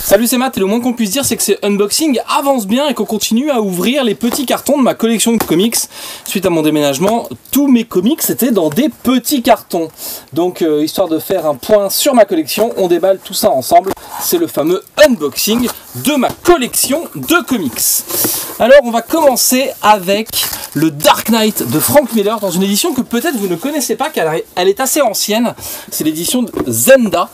Salut, c'est Matt, et le moins qu'on puisse dire c'est que ces unboxings avancent bien et qu'on continue à ouvrir les petits cartons de ma collection de comics. Suite à mon déménagement, tous mes comics étaient dans des petits cartons. Donc histoire de faire un point sur ma collection, on déballe tout ça ensemble. C'est le fameux unboxing de ma collection de comics. Alors on va commencer avec le Dark Knight de Frank Miller dans une édition que peut-être vous ne connaissez pas car elle est assez ancienne. C'est l'édition de Zenda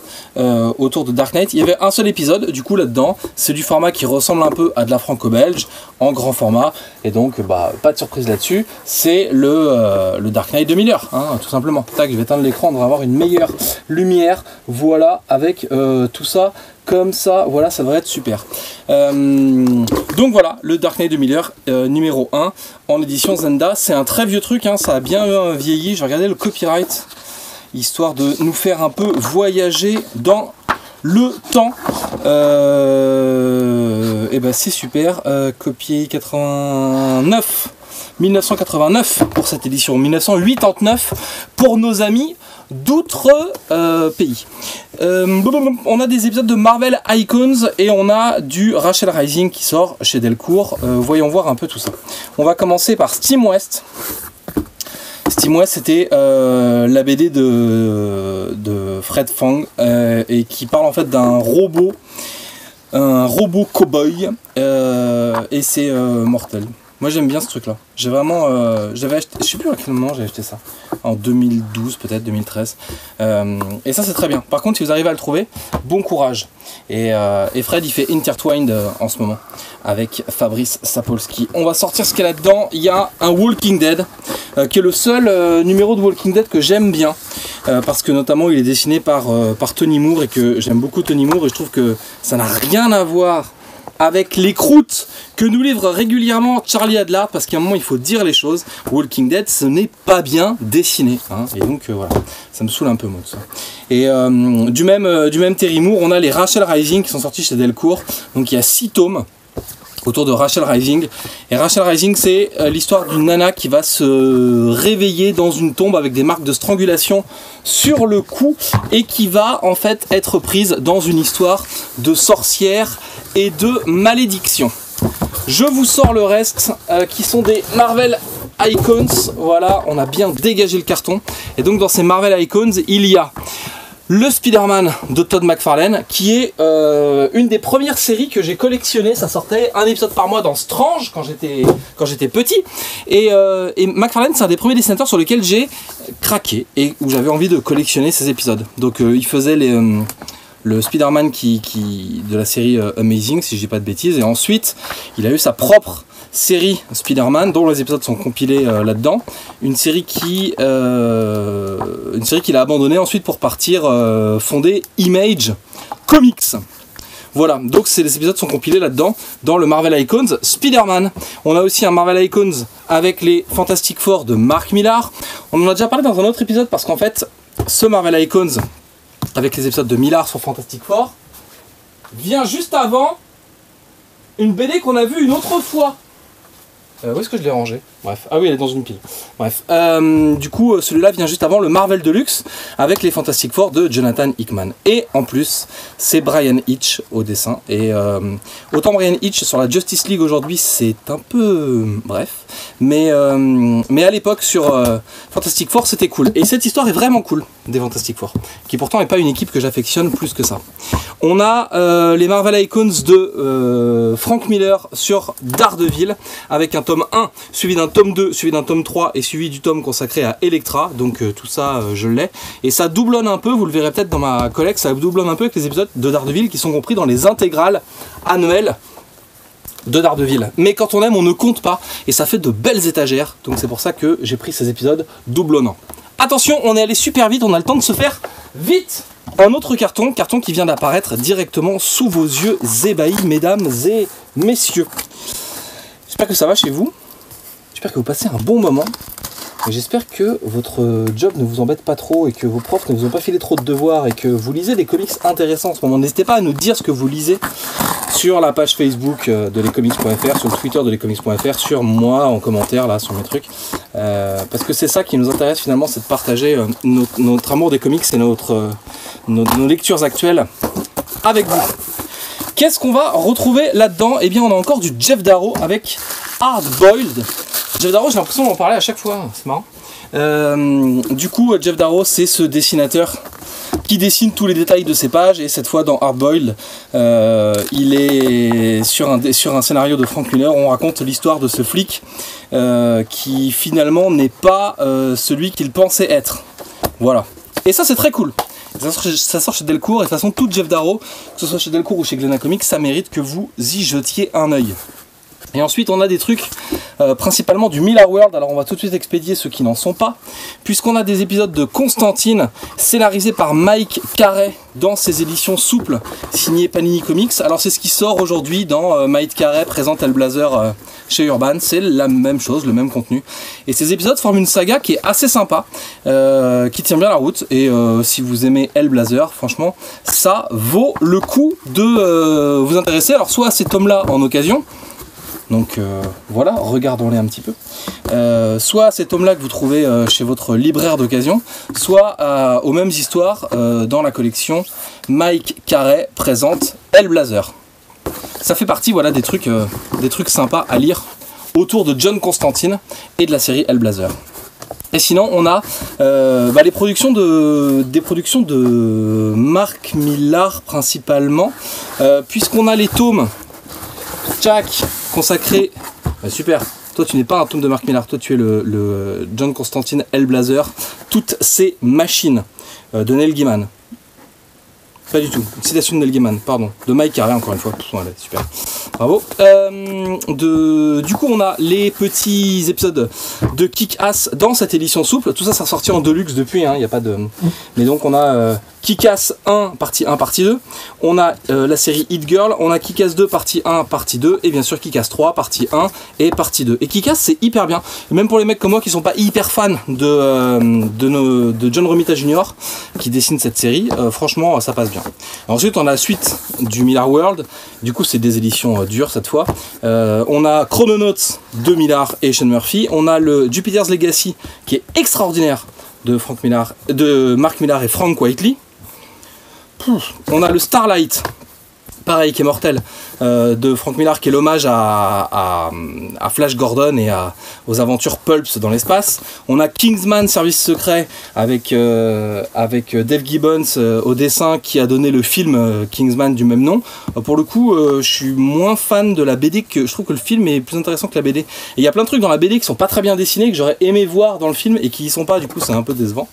autour de Dark Knight. Il y avait un seul épisode du coup là-dedans. C'est du format qui ressemble un peu à de la franco-belge en grand format. Et donc pas de surprise là-dessus. C'est le Dark Knight de Miller, hein, tout simplement. Tac, je vais éteindre l'écran, on va avoir une meilleure lumière. Voilà, avec tout ça comme ça, voilà, ça devrait être super. Donc voilà, le Dark Knight de Miller, numéro 1, en édition Zenda. C'est un très vieux truc, hein, ça a bien vieilli. Je vais regarder le copyright, histoire de nous faire un peu voyager dans le temps. Et ben c'est super, copié 1989 pour cette édition, 1989 pour nos amis d'outre-pays. On a des épisodes de Marvel Icons et on a du Rachel Rising qui sort chez Delcourt. Voyons voir un peu tout ça. On va commencer par Steam West. Steam West, c'était la BD de Fred Fang et qui parle en fait d'un robot, un robot cow-boy et c'est mortel. Moi j'aime bien ce truc là. J'ai vraiment, j'avais acheté, je sais plus à quel moment j'ai acheté ça, en 2012 peut-être, 2013. Et ça c'est très bien. Par contre si vous arrivez à le trouver, bon courage. Et Fred il fait Intertwined en ce moment avec Fabrice Sapolsky. On va sortir ce qu'il y a là-dedans. Il y a un Walking Dead qui est le seul numéro de Walking Dead que j'aime bien. Parce que notamment il est dessiné par Tony Moore et que j'aime beaucoup Tony Moore et je trouve que ça n'a rien à voir avec les croûtes que nous livre régulièrement Charlie Adlard, parce qu'à un moment il faut dire les choses. Walking Dead ce n'est pas bien dessiné, hein, et donc voilà, ça me saoule un peu moi tout ça. Et du même Terry Moore, on a les Rachel Rising qui sont sortis chez Delcourt, donc il y a 6 tomes autour de Rachel Rising. Et Rachel Rising c'est l'histoire d'une nana qui va se réveiller dans une tombe avec des marques de strangulation sur le cou et qui va en fait être prise dans une histoire de sorcière et de malédiction. Je vous sors le reste qui sont des Marvel Icons. Voilà, on a bien dégagé le carton. Et donc dans ces Marvel Icons, il y a le Spider-Man de Todd McFarlane, qui est une des premières séries que j'ai collectionnées. Ça sortait un épisode par mois dans Strange quand j'étais petit. Et McFarlane, c'est un des premiers dessinateurs sur lesquels j'ai craqué et où j'avais envie de collectionner ces épisodes. Donc il faisait le Spider-Man de la série Amazing, si je dis pas de bêtises. Et ensuite, il a eu sa propre série Spider-Man, dont les épisodes sont compilés là-dedans. Une série qu'il a abandonnée ensuite pour partir fonder Image Comics. Voilà, donc les épisodes sont compilés là-dedans, dans le Marvel Icons Spider-Man. On a aussi un Marvel Icons avec les Fantastic Four de Mark Millar. On en a déjà parlé dans un autre épisode parce qu'en fait, ce Marvel Icons avec les épisodes de Millar sur Fantastic Four vient juste avant une BD qu'on a vue une autre fois. Où est-ce que je l'ai rangé? Bref, ah oui, elle est dans une pile. Bref, du coup, celui-là vient juste avant le Marvel Deluxe avec les Fantastic Four de Jonathan Hickman. Et en plus, c'est Brian Hitch au dessin. Et autant Brian Hitch sur la Justice League aujourd'hui, c'est un peu bref. Mais à l'époque, sur Fantastic Four, c'était cool. Et cette histoire est vraiment cool, des Fantastic Four, qui pourtant n'est pas une équipe que j'affectionne plus que ça. On a les Marvel Icons de Frank Miller sur Daredevil, avec un tome 1, suivi d'un tome 2, suivi d'un tome 3, et suivi du tome consacré à Elektra. Donc tout ça, je l'ai. Et ça doublonne un peu, vous le verrez peut-être dans ma collecte, ça doublonne un peu avec les épisodes de Daredevil qui sont compris dans les intégrales annuelles de Daredevil. Mais quand on aime, on ne compte pas, et ça fait de belles étagères. Donc c'est pour ça que j'ai pris ces épisodes doublonnants. Attention, on est allé super vite, on a le temps de se faire vite. Un autre carton qui vient d'apparaître directement sous vos yeux ébahis, mesdames et messieurs. J'espère que ça va chez vous. J'espère que vous passez un bon moment. Et j'espère que votre job ne vous embête pas trop et que vos profs ne vous ont pas filé trop de devoirs et que vous lisez des comics intéressants en ce moment. N'hésitez pas à nous dire ce que vous lisez sur la page Facebook de lescomics.fr, sur le Twitter de lescomics.fr, sur moi en commentaire là, sur mes trucs. Parce que c'est ça qui nous intéresse finalement, c'est de partager notre amour des comics et nos lectures actuelles avec vous. Qu'est-ce qu'on va retrouver là-dedans? Eh bien, on a encore du Geof Darrow avec Hard Boiled. Geof Darrow, j'ai l'impression d'en parler à chaque fois, c'est marrant. Du coup, Geof Darrow, c'est ce dessinateur qui dessine tous les détails de ses pages, et cette fois dans Hard Boiled, il est sur un scénario de Frank Miller. On raconte l'histoire de ce flic qui finalement n'est pas celui qu'il pensait être. Voilà. Et ça, c'est très cool. Ça sort chez Delcourt, et de toute façon, tout Geof Darrow, que ce soit chez Delcourt ou chez Glénat Comics, ça mérite que vous y jetiez un œil. Et ensuite on a des trucs principalement du Miller World. Alors on va tout de suite expédier ceux qui n'en sont pas, puisqu'on a des épisodes de Constantine scénarisés par Mike Carey dans ses éditions souples signées Panini Comics. Alors c'est ce qui sort aujourd'hui dans Mike Carey présente Hellblazer chez Urban. C'est la même chose, le même contenu, et ces épisodes forment une saga qui est assez sympa, qui tient bien la route, et si vous aimez Hellblazer, franchement ça vaut le coup de vous intéresser. Alors soit à ces tomes là en occasion, donc voilà, regardons-les un petit peu. Soit à ces tomes-là que vous trouvez chez votre libraire d'occasion, soit aux mêmes histoires dans la collection Mike Carey présente Hellblazer. Ça fait partie, voilà, des trucs sympas à lire autour de John Constantine et de la série Hellblazer. Et sinon, on a des productions de Mark Millar principalement, puisqu'on a les tomes consacré. Super, toi tu n'es pas un tome de Mark Millar, toi tu es le John Constantine Hellblazer, toutes ces machines de Neil Gaiman. Pas du tout, une citation de Neil Gaiman, pardon, de Mike Carey encore une fois. Allez, super, bravo. Du coup on a les petits épisodes de Kick-Ass dans cette édition souple. Tout ça, ça sorti en deluxe depuis, il n'y a pas de... Mais donc on a Kick-Ass 1, partie 1, partie 2. On a la série Hit Girl, on a Kick-Ass 2, partie 1, partie 2. Et bien sûr Kick-Ass 3, partie 1 et partie 2. Et Kick-Ass c'est hyper bien, même pour les mecs comme moi qui sont pas hyper fans de John Romita Jr. qui dessine cette série, franchement ça passe bien. Ensuite on a la suite du Miller World, du coup c'est des éditions dures cette fois. On a Chrononauts de Millar et Sean Murphy. On a le Jupiter's Legacy qui est extraordinaire de Mark Millar et Frank Whiteley. On a le Starlight, pareil, qui est mortel, de Frank Millar, qui est l'hommage à Flash Gordon et aux aventures Pulps dans l'espace. On a Kingsman Service Secret avec Dave Gibbons au dessin, qui a donné le film Kingsman du même nom. Pour le coup, je suis moins fan de la BD, que je trouve que le film est plus intéressant que la BD. Et il y a plein de trucs dans la BD qui sont pas très bien dessinés, que j'aurais aimé voir dans le film et qui y sont pas, du coup c'est un peu décevant.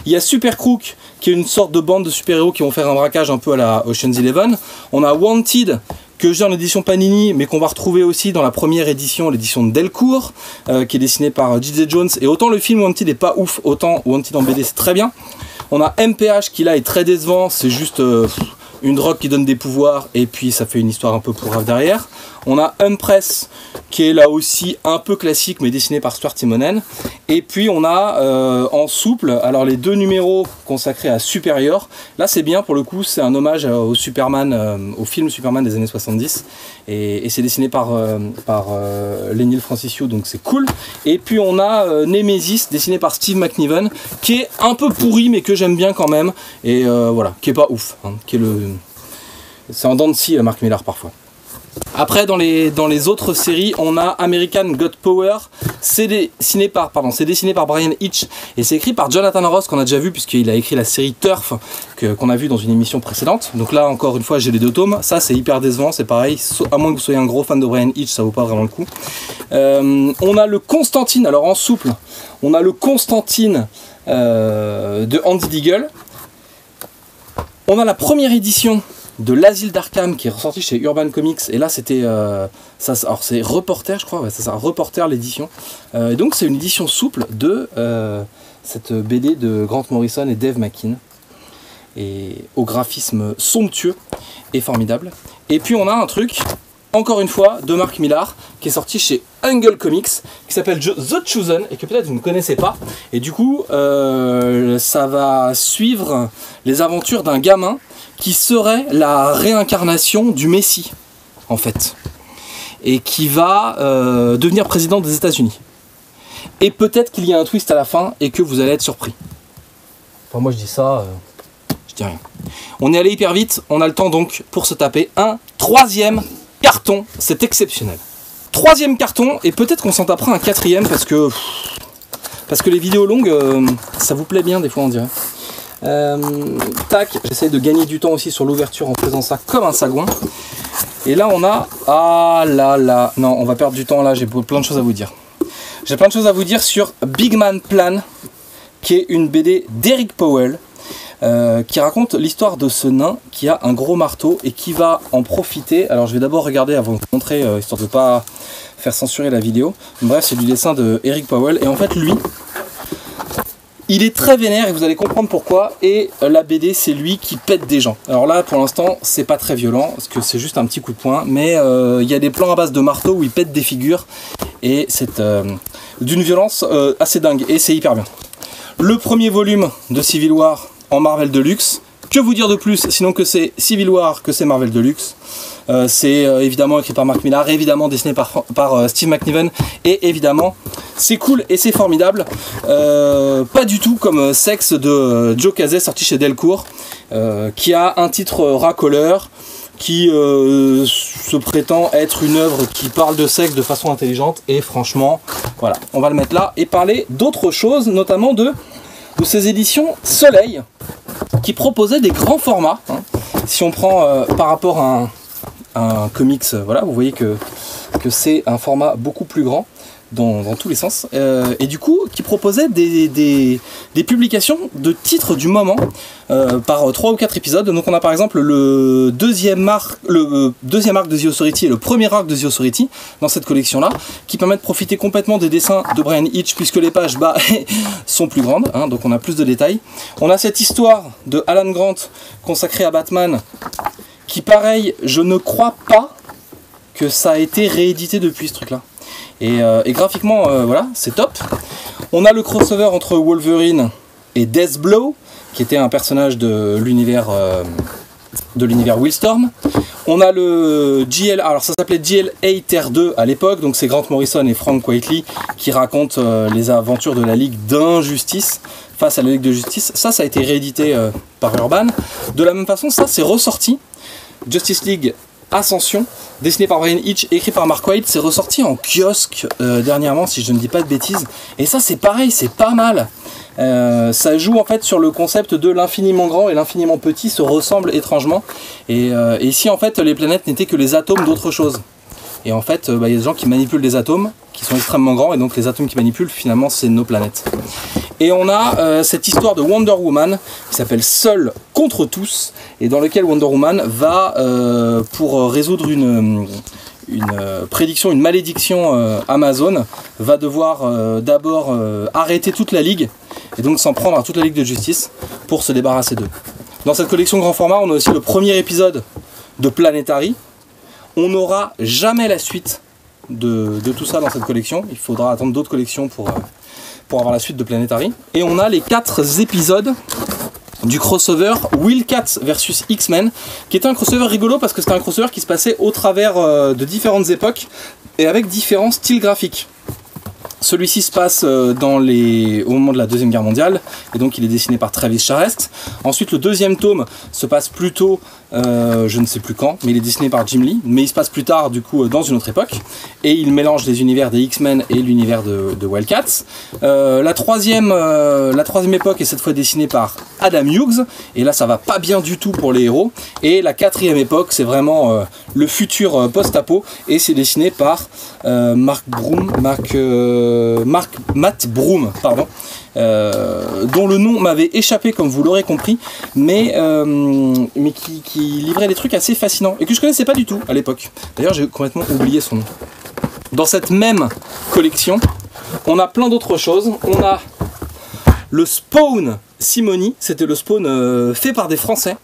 Il y a Super Crook, qui est une sorte de bande de super-héros qui vont faire un braquage un peu à la Ocean's 11. On a Wanted, que j'ai en édition Panini, mais qu'on va retrouver aussi dans la première édition, l'édition de Delcourt, qui est dessinée par J.J. Jones. Et autant le film Wanted est pas ouf, autant Wanted en BD c'est très bien. On a MPH qui là est très décevant, c'est juste une drogue qui donne des pouvoirs, et puis ça fait une histoire un peu pourrave derrière. On a Umpress qui est là aussi un peu classique mais dessiné par Stuart Timonen. Et puis on a en souple, alors les deux numéros consacrés à Superior. Là c'est bien, pour le coup c'est un hommage au Superman, au film Superman des années 70, et c'est dessiné par Lenil Franciscio, donc c'est cool. Et puis on a Nemesis dessiné par Steve McNiven, qui est un peu pourri mais que j'aime bien quand même, et voilà, qui est pas ouf, qui est c'est en dents de scie Mark Millar parfois. Après dans les autres séries, on a American God Power, c'est dessiné par Brian Hitch, et c'est écrit par Jonathan Ross, qu'on a déjà vu puisqu'il a écrit la série Turf qu'on a vu dans une émission précédente. Donc là encore une fois j'ai les deux tomes, ça c'est hyper décevant, c'est pareil, à moins que vous soyez un gros fan de Brian Hitch, ça vaut pas vraiment le coup. On a le Constantine, alors en souple, on a le Constantine de Andy Deagle. On a la première édition de l'Asile d'Arkham qui est ressorti chez Urban Comics, et là c'était alors c'est Reporter, je crois, ouais, c'est ça, Reporter l'édition. Donc c'est une édition souple de cette BD de Grant Morrison et Dave McKean, et au graphisme somptueux et formidable. Et puis on a un truc, encore une fois, de Mark Millar, qui est sorti chez Angle Comics, qui s'appelle The Chosen, et que peut-être vous ne connaissez pas. Et du coup, ça va suivre les aventures d'un gamin qui serait la réincarnation du Messie. en fait, et qui va devenir président des États-Unis. Et peut-être qu'il y a un twist à la fin et que vous allez être surpris. Enfin, moi je dis ça, je dis rien. On est allé hyper vite, on a le temps donc pour se taper un 3e carton, c'est exceptionnel. 3e carton, et peut-être qu'on s'en tapera un 4e parce que les vidéos longues, ça vous plaît bien des fois on dirait. Tac, j'essaie de gagner du temps aussi sur l'ouverture en faisant ça comme un sagouin. Et là on a, ah là là, non on va perdre du temps là, j'ai plein de choses à vous dire. J'ai plein de choses à vous dire sur Big Man Plan, qui est une BD d'Eric Powell, qui raconte l'histoire de ce nain qui a un gros marteau et qui va en profiter. Alors je vais d'abord regarder avant de vous montrer, histoire de ne pas faire censurer la vidéo. Bref, c'est du dessin de Eric Powell, et en fait lui, il est très vénère et vous allez comprendre pourquoi. Et la BD, c'est lui qui pète des gens. Alors là, pour l'instant, c'est pas très violent parce que c'est juste un petit coup de poing, mais il y a des plans à base de marteau où il pète des figures et c'est d'une violence assez dingue et c'est hyper bien. Le premier volume de Civil War en Marvel Deluxe. Que vous dire de plus, sinon que c'est Civil War, que c'est Marvel Deluxe. C'est évidemment écrit par Mark Millar, évidemment dessiné par Steve McNiven, et évidemment c'est cool et c'est formidable. Pas du tout comme Sex de Joe Casey sorti chez Delcourt, qui a un titre racoleur, qui se prétend être une œuvre qui parle de sexe de façon intelligente, et franchement, voilà, on va le mettre là et parler d'autres choses, notamment de ces éditions Soleil, qui proposaient des grands formats. Hein. Si on prend par rapport à un comics, voilà, vous voyez que c'est un format beaucoup plus grand dans tous les sens, et du coup qui proposait des publications de titres du moment par 3 ou 4 épisodes. Donc on a par exemple le deuxième arc de The Authority et le premier arc de The Authority dans cette collection là, qui permet de profiter complètement des dessins de Brian Hitch puisque les pages sont plus grandes, hein, donc on a plus de détails. On a cette histoire de Alan Grant consacrée à Batman, qui pareil, je ne crois pas que ça a été réédité depuis ce truc là. Et graphiquement, voilà, c'est top. On a le crossover entre Wolverine et Deathblow, qui était un personnage de l'univers Wildstorm. On a le GL, alors ça s'appelait GL8 R2 à l'époque, donc c'est Grant Morrison et Frank Quitely qui racontent les aventures de la Ligue d'Injustice face à la Ligue de Justice. Ça a été réédité par Urban. De la même façon, ça c'est ressorti. Justice League Ascension, dessiné par Brian Hitch, écrit par Mark Waid, c'est ressorti en kiosque dernièrement, si je ne dis pas de bêtises. Et ça c'est pareil, c'est pas mal. Ça joue en fait sur le concept de l'infiniment grand et l'infiniment petit se ressemblent étrangement. Et ici en fait les planètes n'étaient que les atomes d'autre chose. Et en fait, y a des gens qui manipulent des atomes qui sont extrêmement grands, et donc les atomes qui manipulent, finalement, c'est nos planètes. Et on a cette histoire de Wonder Woman qui s'appelle Seul contre tous, et dans lequel Wonder Woman va, pour résoudre une prédiction, une malédiction Amazon, va devoir d'abord arrêter toute la Ligue, et donc s'en prendre à toute la Ligue de Justice pour se débarrasser d'eux. Dans cette collection grand format, on a aussi le premier épisode de Planetary. On n'aura jamais la suite de tout ça dans cette collection. Il faudra attendre d'autres collections pour avoir la suite de Planetary. Et on a les 4 épisodes du crossover Wildcats versus X-Men, qui était un crossover rigolo parce que c'était un crossover qui se passait au travers de différentes époques et avec différents styles graphiques. Celui-ci se passe au moment de la Deuxième Guerre mondiale, et donc il est dessiné par Travis Charest. Ensuite, le deuxième tome se passe plutôt, je ne sais plus quand, mais il est dessiné par Jim Lee, mais il se passe plus tard, du coup, dans une autre époque, et il mélange les univers des X-Men et l'univers de Wildcats. La troisième époque est cette fois dessinée par Adam Hughes, et là ça va pas bien du tout pour les héros. Et la 4e époque, c'est vraiment le futur post-apo, et c'est dessiné par Matt Broom, pardon, dont le nom m'avait échappé comme vous l'aurez compris, mais qui livrait des trucs assez fascinants et que je connaissais pas du tout à l'époque. D'ailleurs j'ai complètement oublié son nom. Dans cette même collection, on a plein d'autres choses. On a le Spawn Simoni, c'était le Spawn fait par des Français.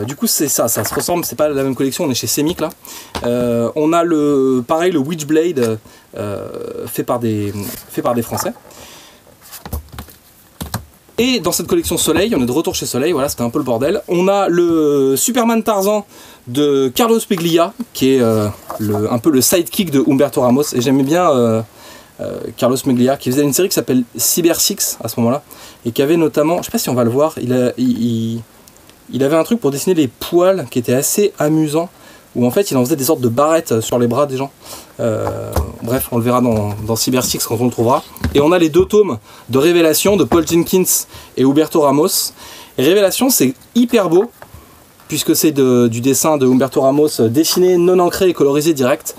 Du coup c'est ça se ressemble, c'est pas la même collection, on est chez Semic là. On a le Witchblade fait par des Français. Et dans cette collection Soleil, on est de retour chez Soleil, voilà, c'était un peu le bordel. On a le Superman Tarzan de Carlos Peglia, qui est un peu le sidekick de Humberto Ramos. Et j'aimais bien Carlos Peglia, qui faisait une série qui s'appelle Cyber Six à ce moment-là, et qui avait notamment, je sais pas si on va le voir, il avait un truc pour dessiner les poils qui était assez amusant, où en fait il en faisait des sortes de barrettes sur les bras des gens. Bref, on le verra dans Cyber Six quand on le trouvera. Et on a les 2 tomes de Révélation de Paul Jenkins et Humberto Ramos. Et Révélation, c'est hyper beau, puisque c'est du dessin de Humberto Ramos, dessiné, non ancré et colorisé direct.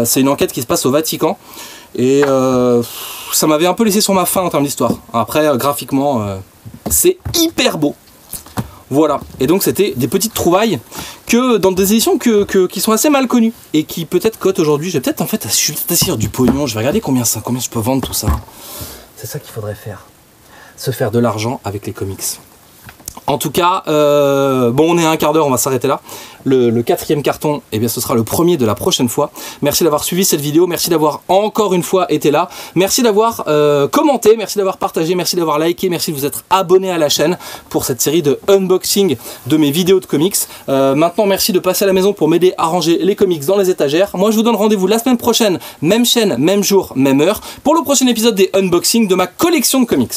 C'est une enquête qui se passe au Vatican. Et ça m'avait un peu laissé sur ma faim en termes d'histoire. Après, graphiquement, c'est hyper beau. Voilà, et donc c'était des petites trouvailles que dans des éditions qui sont assez mal connues et qui peut-être cotent aujourd'hui. Je vais peut-être essayer du pognon, je vais regarder combien je peux vendre tout ça. C'est ça qu'il faudrait faire. Se faire de l'argent avec les comics. En tout cas, bon, on est à un quart d'heure, on va s'arrêter là. Le 4e carton, eh bien, ce sera le premier de la prochaine fois. Merci d'avoir suivi cette vidéo, merci d'avoir encore une fois été là. Merci d'avoir commenté, merci d'avoir partagé, merci d'avoir liké, merci de vous être abonné à la chaîne pour cette série de unboxing de mes vidéos de comics. Maintenant, merci de passer à la maison pour m'aider à ranger les comics dans les étagères. Moi, je vous donne rendez-vous la semaine prochaine, même chaîne, même jour, même heure, pour le prochain épisode des unboxings de ma collection de comics.